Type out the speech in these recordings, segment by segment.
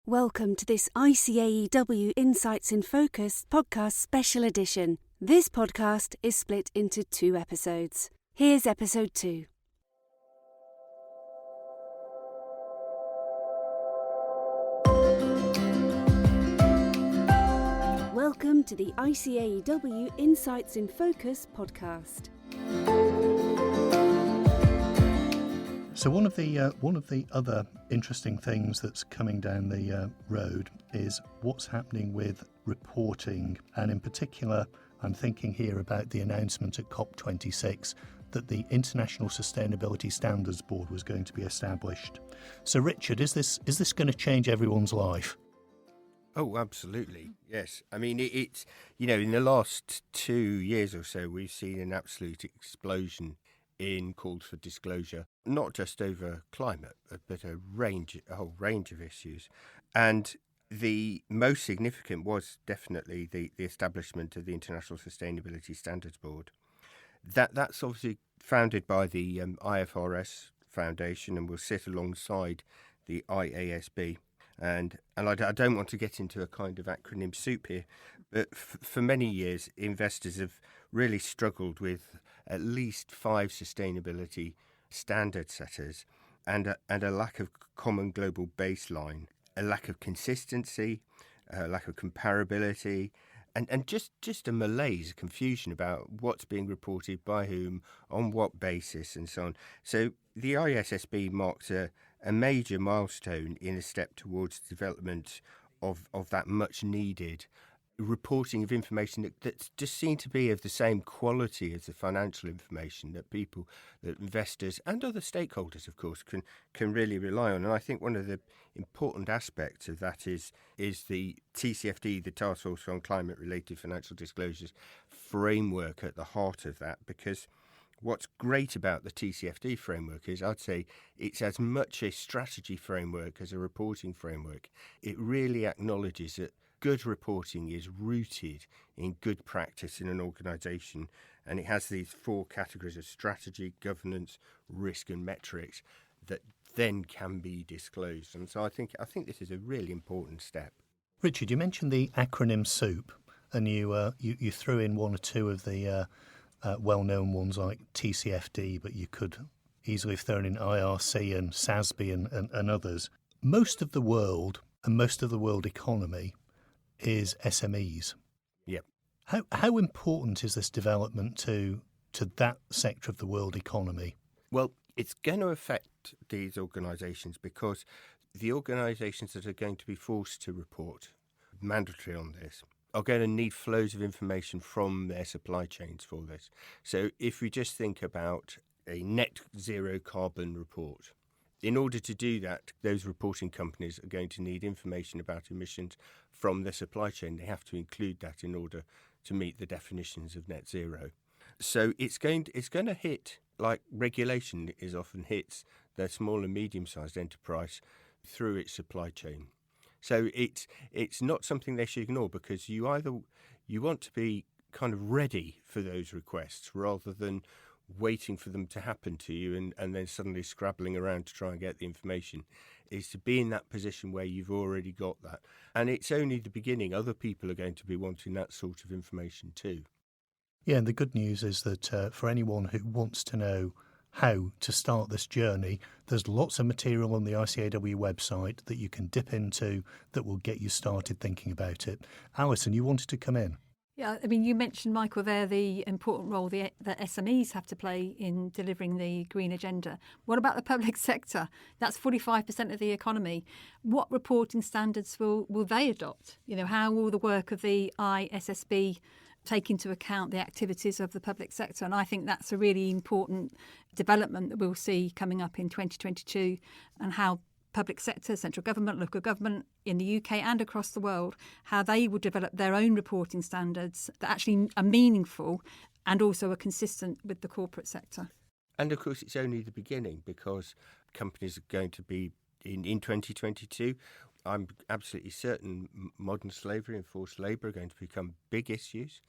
Welcome to this ICAEW Insights In Focus podcast special edition. This podcast is split into 2 episodes. Here's episode 2. Welcome to the ICAEW Insights In Focus podcast. So one of the other interesting things that's coming down the road is what's happening with reporting, and in particular, I'm thinking here about the announcement at COP26 that the International Sustainability Standards Board was going to be established. So, Richard, is this going to change everyone's life? Oh, absolutely. Yes. I mean, it's, in the last 2 years or so, we've seen an absolute explosion in calls for disclosure, not just over climate, but a whole range of issues. And the most significant was definitely the establishment of the International Sustainability Standards Board. That's obviously founded by the IFRS Foundation and will sit alongside the IASB. And I don't want to get into a kind of acronym soup here, but for many years, investors have really struggled with at least 5 sustainability standard setters and a lack of common global baseline, a lack of consistency, a lack of comparability, and just a malaise, a confusion about what's being reported by whom, on what basis, and so on. So the ISSB marks a major milestone in a step towards the development of that much needed reporting of information that's just seen to be of the same quality as the financial information that investors and other stakeholders, of course, can really rely on. And I think one of the important aspects of that is the TCFD, the Task Force on Climate-Related Financial Disclosures framework at the heart of that, because what's great about the TCFD framework is I'd say it's as much a strategy framework as a reporting framework. It really acknowledges that good reporting is rooted in good practice in an organisation, and it has these 4 categories of strategy, governance, risk and metrics that then can be disclosed. And so I think this is a really important step. Richard, you mentioned the acronym SOUP, and you threw in 1 or 2 of the well-known ones like TCFD, but you could easily have thrown in IRC and SASB and others. Most of the world and most of the world economy is SMEs. Yep. How important is this development to that sector of the world economy? Well, it's going to affect these organisations because the organisations that are going to be forced to report mandatory on this are going to need flows of information from their supply chains for this. So if we just think about a net zero carbon report, in order to do that, those reporting companies are going to need information about emissions from their supply chain. They have to include that in order to meet the definitions of net zero. So it's going to hit, like regulation is often hits, the small and medium-sized enterprise through its supply chain. So it's not something they should ignore, because you want to be kind of ready for those requests rather than waiting for them to happen to you and then suddenly scrabbling around to try and get the information. Is to be in that position where you've already got that. And it's only the beginning. Other people are going to be wanting that sort of information too. Yeah, and the good news is that for anyone who wants to know how to start this journey, there's lots of material on the ICAEW website that you can dip into that will get you started thinking about it. Alison, you wanted to come in. Yeah, I mean, you mentioned, Michael, there the important role that SMEs have to play in delivering the green agenda. What about the public sector? That's 45% of the economy. What reporting standards will they adopt? How will the work of the ISSB take into account the activities of the public sector? And I think that's a really important development that we'll see coming up in 2022, and how public sector, central government, local government in the UK and across the world, how they will develop their own reporting standards that actually are meaningful and also are consistent with the corporate sector. And of course, it's only the beginning, because companies are going to be, in 2022, I'm absolutely certain modern slavery and forced labour are going to become big issues,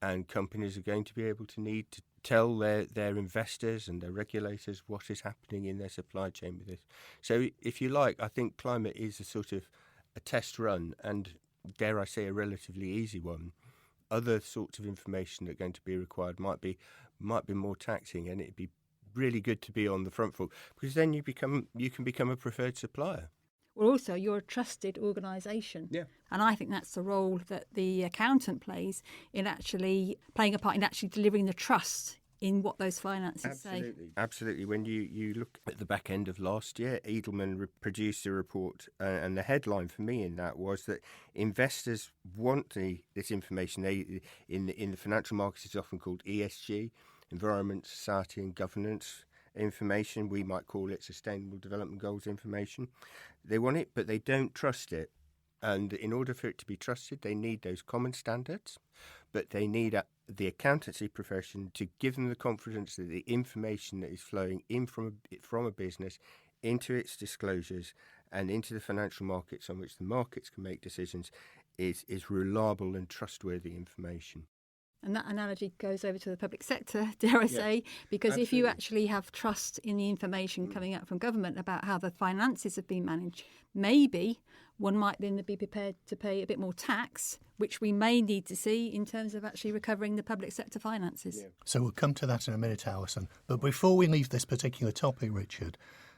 and companies are going to be able to need to tell their investors and their regulators what is happening in their supply chain with this. So if you like, I think climate is a sort of a test run, and dare I say a relatively easy one, other sorts of information that are going to be required might be more taxing, and it'd be really good to be on the front foot, because then you can become a preferred supplier. Well, also, you're a trusted organisation. Yeah. And I think that's the role that the accountant plays in actually playing a part in actually delivering the trust in what those finances say. Absolutely. When you look at the back end of last year, Edelman produced a report, and the headline for me in that was that investors want this information. In the financial markets, it's often called ESG, environment, society and governance information. We might call it sustainable development goals information. They want it, but they don't trust it. And in order for it to be trusted, they need those common standards, but they need the accountancy profession to give them the confidence that the information that is flowing in from a business into its disclosures and into the financial markets on which the markets can make decisions is reliable and trustworthy information. And that analogy goes over to the public sector, dare I say, because absolutely. If you actually have trust in the information coming out from government about how the finances have been managed, maybe one might then be prepared to pay a bit more tax, which we may need to see in terms of actually recovering the public sector finances. Yeah. So we'll come to that in a minute, Alison. But before we leave this particular topic, Richard,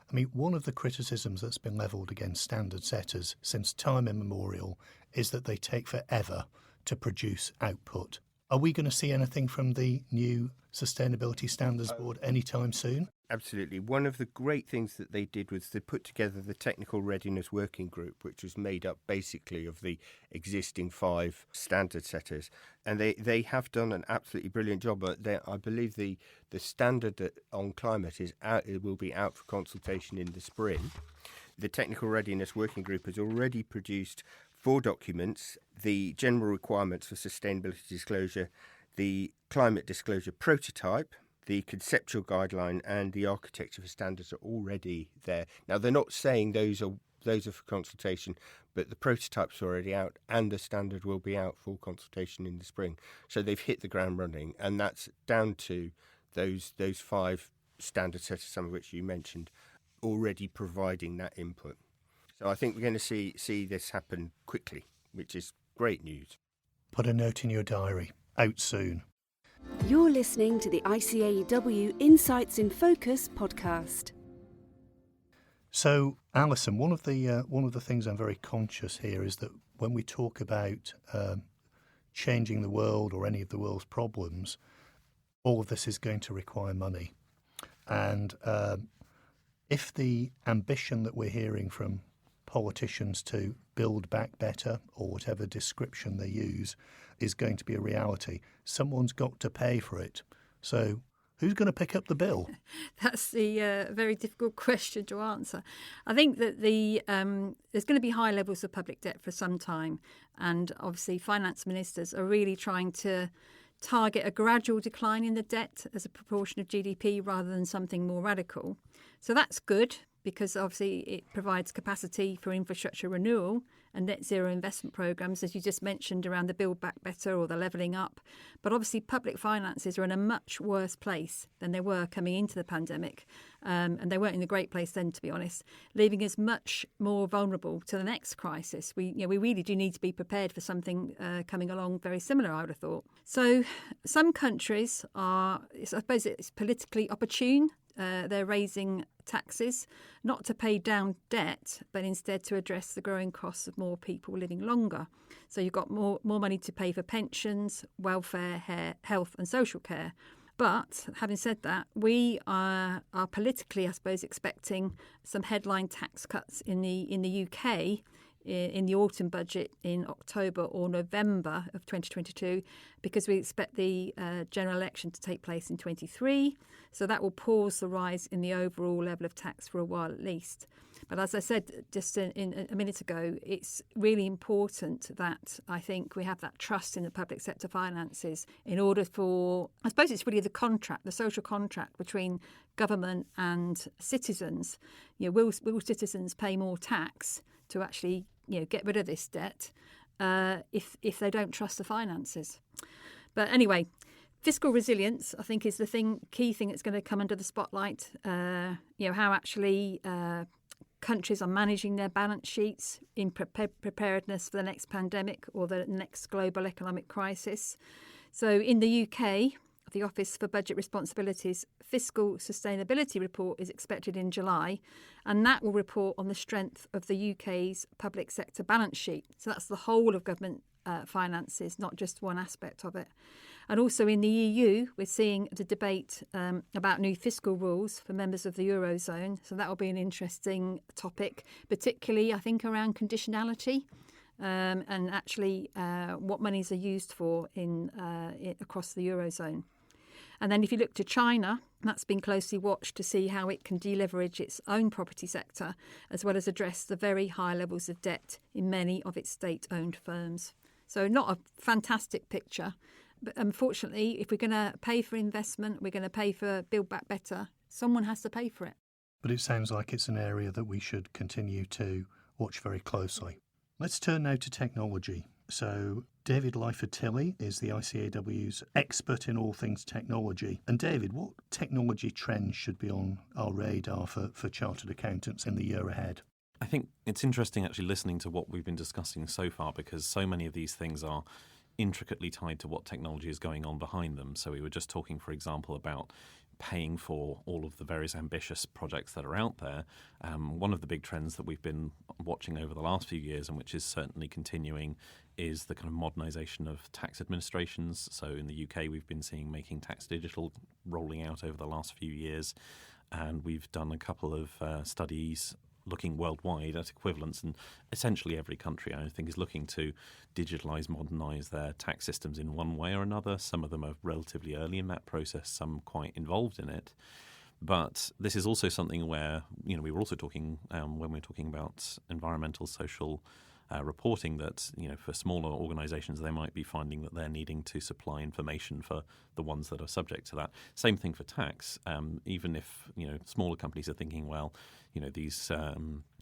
I mean, one of the criticisms that's been levelled against standard setters since time immemorial is that they take forever to produce output. Are we going to see anything from the new Sustainability Standards Board anytime soon? Absolutely. One of the great things that they did was they put together the Technical Readiness Working Group, which was made up basically of the existing 5 standard setters. And they have done an absolutely brilliant job. I believe the standard on climate is out. It will be out for consultation in the spring. The Technical Readiness Working Group has already produced 4 documents: the general requirements for sustainability disclosure, the climate disclosure prototype, the conceptual guideline, and the architecture for standards are already there. Now, they're not saying those are for consultation, but the prototype's already out and the standard will be out for consultation in the spring. So they've hit the ground running, and that's down to those 5 standard setters, some of which you mentioned, already providing that input. So I think we're going to see this happen quickly, which is great news. Put a note in your diary. Out soon. You're listening to the ICAEW Insights in Focus podcast. So, Alison, one of the things I'm very conscious here is that when we talk about changing the world or any of the world's problems, all of this is going to require money. And if the ambition that we're hearing from politicians to build back better, or whatever description they use, is going to be a reality, someone's got to pay for it. So who's going to pick up the bill? That's the very difficult question to answer. I think that there's going to be high levels of public debt for some time, and obviously finance ministers are really trying to target a gradual decline in the debt as a proportion of GDP rather than something more radical. So that's good, because obviously it provides capacity for infrastructure renewal and net zero investment programmes, as you just mentioned, around the Build Back Better or the Levelling Up. But obviously public finances are in a much worse place than they were coming into the pandemic. And they weren't in a great place then, to be honest, leaving us much more vulnerable to the next crisis. We really do need to be prepared for something coming along very similar, I would have thought. So some countries I suppose it's politically opportune. They're raising taxes, not to pay down debt, but instead to address the growing costs of more people living longer. So you've got more money to pay for pensions, welfare, health and social care. But having said that, we are politically, I suppose, expecting some headline tax cuts in the UK in the autumn budget in October or November of 2022, because we expect the general election to take place in 2023. So that will pause the rise in the overall level of tax for a while at least. But as I said just in a minute ago, it's really important that I think we have that trust in the public sector finances in order for, I suppose it's really the social contract between government and citizens. Will citizens pay more tax to actually get rid of this debt if they don't trust the finances? But anyway, fiscal resilience, I think, is the key thing that's going to come under the spotlight. How actually countries are managing their balance sheets in preparedness for the next pandemic or the next global economic crisis. So in the UK, the Office for Budget Responsibility's Fiscal Sustainability Report is expected in July, and that will report on the strength of the UK's public sector balance sheet. So that's the whole of government finances, not just one aspect of it. And also in the EU, we're seeing the debate about new fiscal rules for members of the Eurozone. So that will be an interesting topic, particularly, I think, around conditionality and actually what monies are used for across the Eurozone. And then if you look to China, that's been closely watched to see how it can deleverage its own property sector, as well as address the very high levels of debt in many of its state-owned firms. So not a fantastic picture. But unfortunately, if we're going to pay for investment, we're going to pay for Build Back Better, someone has to pay for it. But it sounds like it's an area that we should continue to watch very closely. Let's turn now to technology. So David Lyford-Tilley is the ICAEW's expert in all things technology. And David, what technology trends should be on our radar for chartered accountants in the year ahead? I think it's interesting actually listening to what we've been discussing so far, because so many of these things are intricately tied to what technology is going on behind them. So we were just talking, for example, about paying for all of the various ambitious projects that are out there. One of the big trends that we've been watching over the last few years, and which is certainly continuing, is the kind of modernisation of tax administrations. So in the UK, we've been seeing Making Tax Digital rolling out over the last few years, and we've done a couple of studies looking worldwide at equivalents, and essentially every country, I think, is looking to digitalise, modernise their tax systems in one way or another. Some of them are relatively early in that process, some quite involved in it. But this is also something where, we were also talking, when we were talking about environmental, social reporting, that, for smaller organisations, they might be finding that they're needing to supply information for the ones that are subject to that. Same thing for tax. Even if, smaller companies are thinking, well, these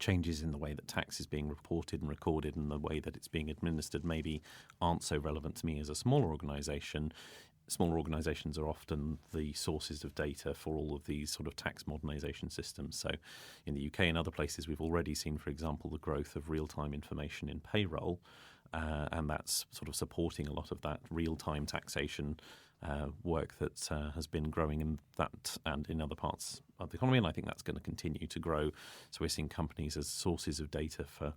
changes in the way that tax is being reported and recorded and the way that it's being administered maybe aren't so relevant to me as a smaller organisation. Smaller organisations are often the sources of data for all of these sort of tax modernisation systems. So in the UK and other places, we've already seen, for example, the growth of real-time information in payroll, and that's sort of supporting a lot of that real-time taxation work that has been growing in that and in other parts of the economy, and I think that's going to continue to grow. So we're seeing companies as sources of data for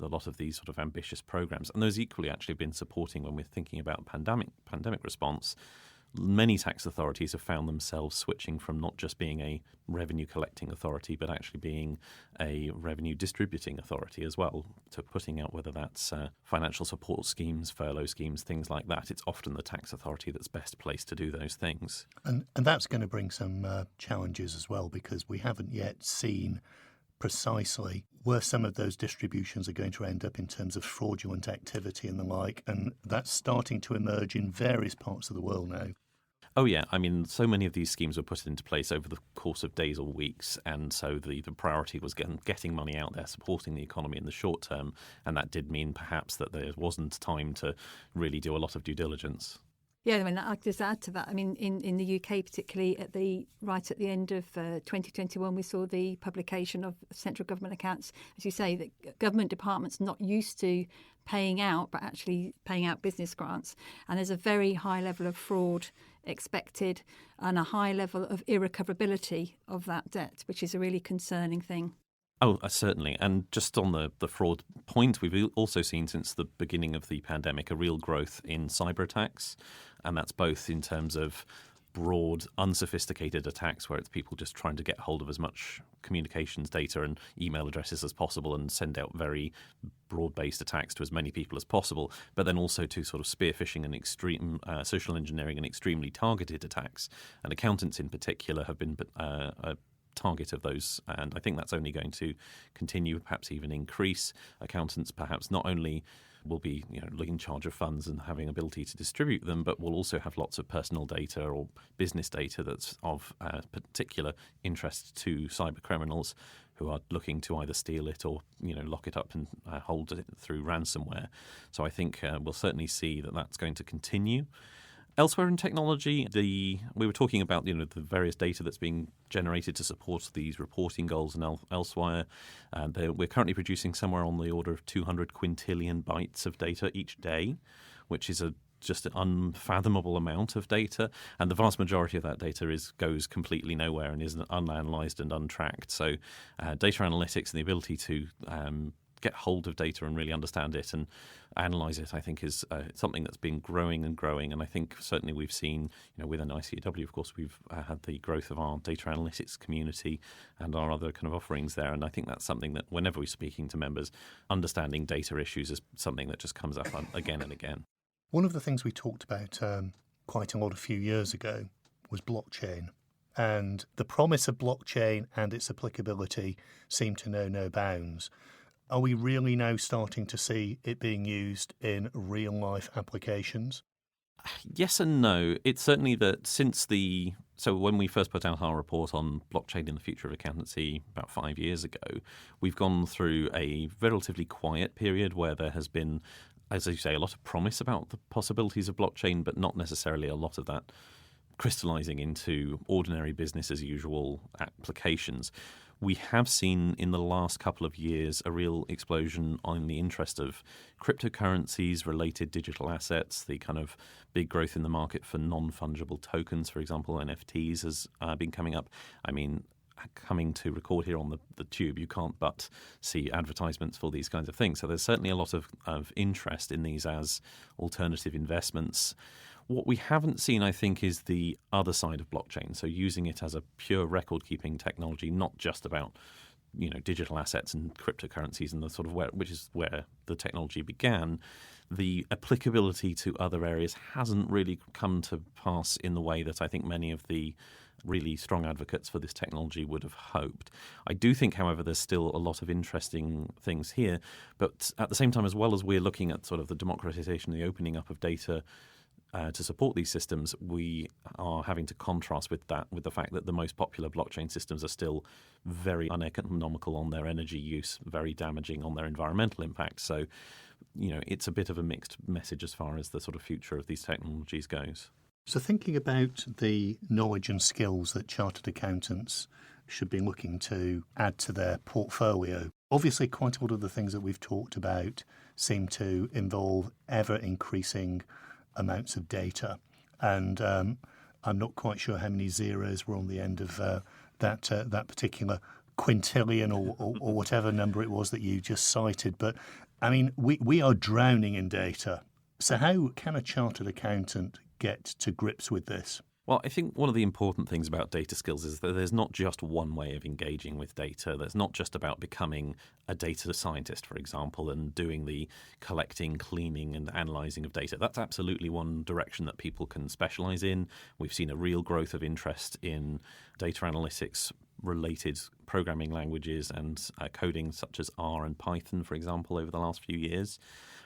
a lot of these sort of ambitious programs, and those equally actually have been supporting when we're thinking about pandemic response. Many tax authorities have found themselves switching from not just being a revenue collecting authority, but actually being a revenue distributing authority as well, to putting out whether that's financial support schemes, furlough schemes, things like that. It's often the tax authority that's best placed to do those things. And that's going to bring some challenges as well, because we haven't yet seen precisely where some of those distributions are going to end up in terms of fraudulent activity and the like, and that's starting to emerge in various parts of the world now. Oh, yeah. I mean, so many of these schemes were put into place over the course of days or weeks, and so the priority was getting money out there, supporting the economy in the short term, and that did mean perhaps that there wasn't time to really do a lot of due diligence. Yeah, I mean, I'll just add to that. I mean, in the UK, particularly right at the end of 2021, we saw the publication of central government accounts. As you say, that government departments not used to paying out, but actually paying out business grants. And there's a very high level of fraud expected and a high level of irrecoverability of that debt, which is a really concerning thing. Oh, certainly. And just on the fraud point, we've also seen since the beginning of the pandemic a real growth in cyber attacks. And that's both in terms of broad, unsophisticated attacks where it's people just trying to get hold of as much communications data and email addresses as possible and send out very broad-based attacks to as many people as possible, but then also to sort of spear phishing and extreme social engineering and extremely targeted attacks. And accountants in particular have been a target of those, and I think that's only going to continue, perhaps even increase. Accountants perhaps not only will be in charge of funds and having ability to distribute them, but will also have lots of personal data or business data that's of particular interest to cyber criminals who are looking to either steal it or lock it up and hold it through ransomware. So I think we'll certainly see that that's going to continue. Elsewhere in technology, we were talking about the various data that's being generated to support these reporting goals and elsewhere. We're currently producing somewhere on the order of 200 quintillion bytes of data each day, which is just an unfathomable amount of data, and the vast majority of that data goes completely nowhere and is unanalyzed and untracked. So data analytics and the ability to get hold of data and really understand it and analyze it, I think, is something that's been growing and growing. And I think certainly we've seen, within ICAEW, of course, we've had the growth of our data analytics community and our other kind of offerings there. And I think that's something that whenever we're speaking to members, understanding data issues is something that just comes up again and again. One of the things we talked about quite a lot a few years ago was blockchain. And the promise of blockchain and its applicability seemed to know no bounds. Are we really now starting to see it being used in real-life applications? Yes and no. It's certainly that so when we first put out our report on blockchain in the future of accountancy about 5 years ago, we've gone through a relatively quiet period where there has been, as you say, a lot of promise about the possibilities of blockchain, but not necessarily a lot of that crystallizing into ordinary business as usual applications. We have seen in the last couple of years a real explosion in the interest of cryptocurrencies, related digital assets, the kind of big growth in the market for non-fungible tokens, for example, NFTs has been coming up. I mean, coming to record here on the tube, you can't but see advertisements for these kinds of things. So there's certainly a lot of interest in these as alternative investments. What we haven't seen, I think, is the other side of blockchain. So using it as a pure record-keeping technology, not just about digital assets and cryptocurrencies and the sort of which is where the technology began. The applicability to other areas hasn't really come to pass in the way that I think many of the really strong advocates for this technology would have hoped. I do think, however, there's still a lot of interesting things here. But at the same time, as well as we're looking at sort of the democratization, the opening up of data to support these systems, we are having to contrast with the fact that the most popular blockchain systems are still very uneconomical on their energy use, very damaging on their environmental impact. So, it's a bit of a mixed message as far as the sort of future of these technologies goes. So thinking about the knowledge and skills that chartered accountants should be looking to add to their portfolio, obviously quite a lot of the things that we've talked about seem to involve ever-increasing amounts of data. And I'm not quite sure how many zeros were on the end of that particular quintillion or whatever number it was that you just cited. But, I mean, we are drowning in data. So how can a chartered accountant get to grips with this? Well, I think one of the important things about data skills is that there's not just one way of engaging with data. There's not just about becoming a data scientist, for example, and doing the collecting, cleaning and analysing of data. That's absolutely one direction that people can specialise in. We've seen a real growth of interest in data analytics related programming languages and coding such as R and Python, for example, over the last few years.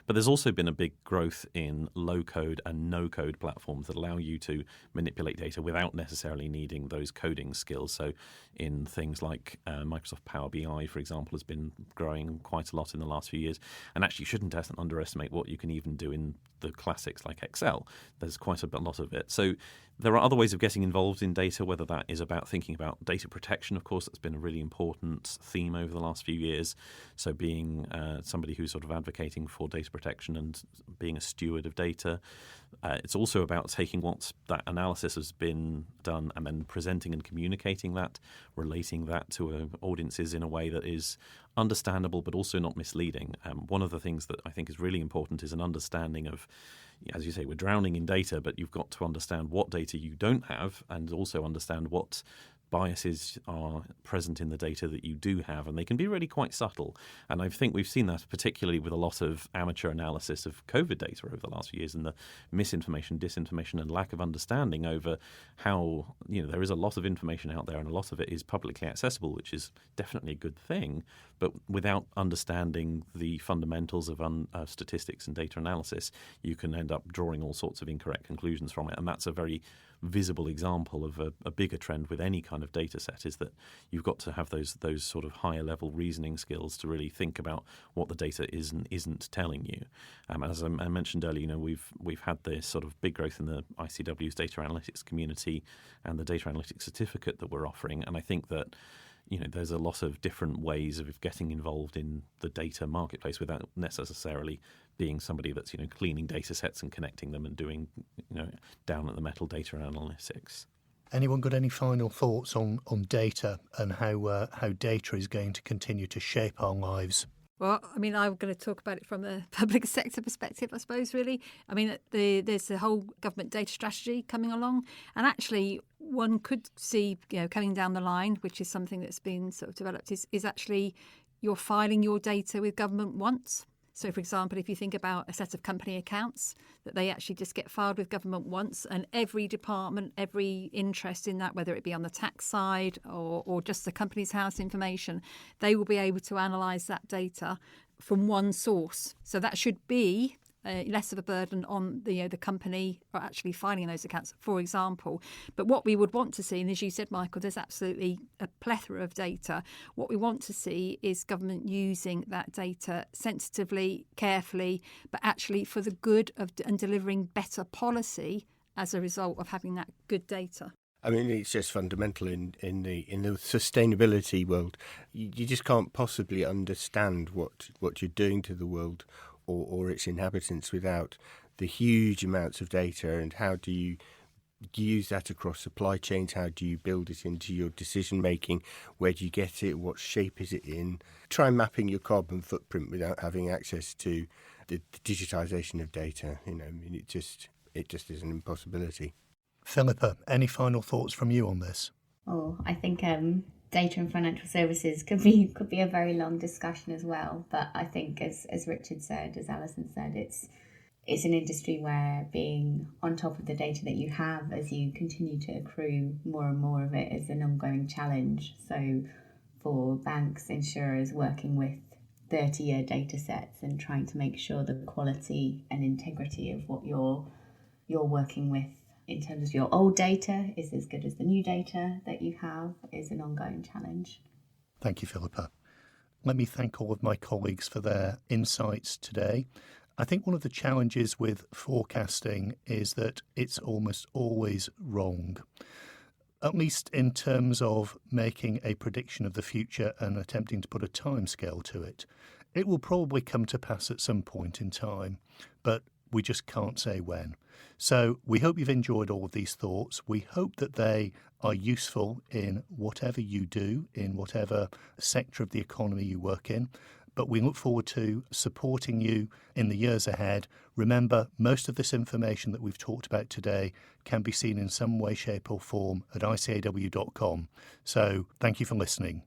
But there's also been a big growth in low-code and no-code platforms that allow you to manipulate data without necessarily needing those coding skills. So in things like Microsoft Power BI, for example, has been growing quite a lot in the last few years. And actually, you shouldn't underestimate what you can even do in the classics like Excel. There's quite a lot of it. So there are other ways of getting involved in data, whether that is about thinking about data protection. Of course, that's been a really important theme over the last few years. So being somebody who's sort of advocating for data protection and being a steward of data. It's also about taking what that analysis has been done and then presenting and communicating that, relating that to audiences in a way that is understandable but also not misleading. One of the things that I think is really important is an understanding of, as you say, we're drowning in data, but you've got to understand what data you don't have and also understand what biases are present in the data that you do have, and they can be really quite subtle. And I think we've seen that particularly with a lot of amateur analysis of COVID data over the last few years and the misinformation, disinformation and lack of understanding over how, there is a lot of information out there and a lot of it is publicly accessible, which is definitely a good thing. But without understanding the fundamentals of statistics and data analysis, you can end up drawing all sorts of incorrect conclusions from it. And that's a very visible example of a bigger trend with any kind kind of data set, is that you've got to have those sort of higher level reasoning skills to really think about what the data is and isn't telling you. As I mentioned earlier, we've had this sort of big growth in the ICAEW's data analytics community and the data analytics certificate that we're offering, and I think that there's a lot of different ways of getting involved in the data marketplace without necessarily being somebody that's cleaning data sets and connecting them and doing down at the metal data analytics. Anyone got any final thoughts on data and how data is going to continue to shape our lives? Well, I mean, I'm going to talk about it from a public sector perspective, I suppose, really. I mean, there's the whole government data strategy coming along. And actually, one could see, coming down the line, which is something that's been sort of developed, is actually you're filing your data with government once. So, for example, if you think about a set of company accounts, that they actually just get filed with government once, and every department, every interest in that, whether it be on the tax side or just the company's house information, they will be able to analyse that data from one source. So that should be less of a burden on the company or actually filing those accounts, for example. But what we would want to see, and as you said, Michael, there's absolutely a plethora of data. What we want to see is government using that data sensitively, carefully, but actually for the good of and delivering better policy as a result of having that good data. I mean, it's just fundamental in the sustainability world. You just can't possibly understand what you're doing to the world or its inhabitants without the huge amounts of data. And how do you use that across supply chains? How do you build it into your decision making? Where do you get it? What shape is it in? Try mapping your carbon footprint without having access to the digitalisation of data. I mean, it just is an impossibility. Philippa, any final thoughts from you on this? Oh, I think data and financial services could be a very long discussion as well. But I think, as Richard said, as Alison said, it's an industry where being on top of the data that you have as you continue to accrue more and more of it is an ongoing challenge. So for banks, insurers working with 30-year data sets and trying to make sure the quality and integrity of what you're working with in terms of your old data is as good as the new data that you have is an ongoing challenge. Thank you, Philippa. Let me thank all of my colleagues for their insights today. I think one of the challenges with forecasting is that it's almost always wrong, at least in terms of making a prediction of the future and attempting to put a timescale to it. It will probably come to pass at some point in time, but we just can't say when. So we hope you've enjoyed all of these thoughts. We hope that they are useful in whatever you do, in whatever sector of the economy you work in. But we look forward to supporting you in the years ahead. Remember, most of this information that we've talked about today can be seen in some way, shape or form at ICAEW.com. So thank you for listening.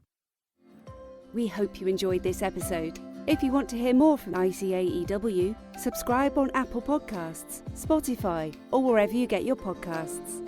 We hope you enjoyed this episode. If you want to hear more from ICAEW, subscribe on Apple Podcasts, Spotify, or wherever you get your podcasts.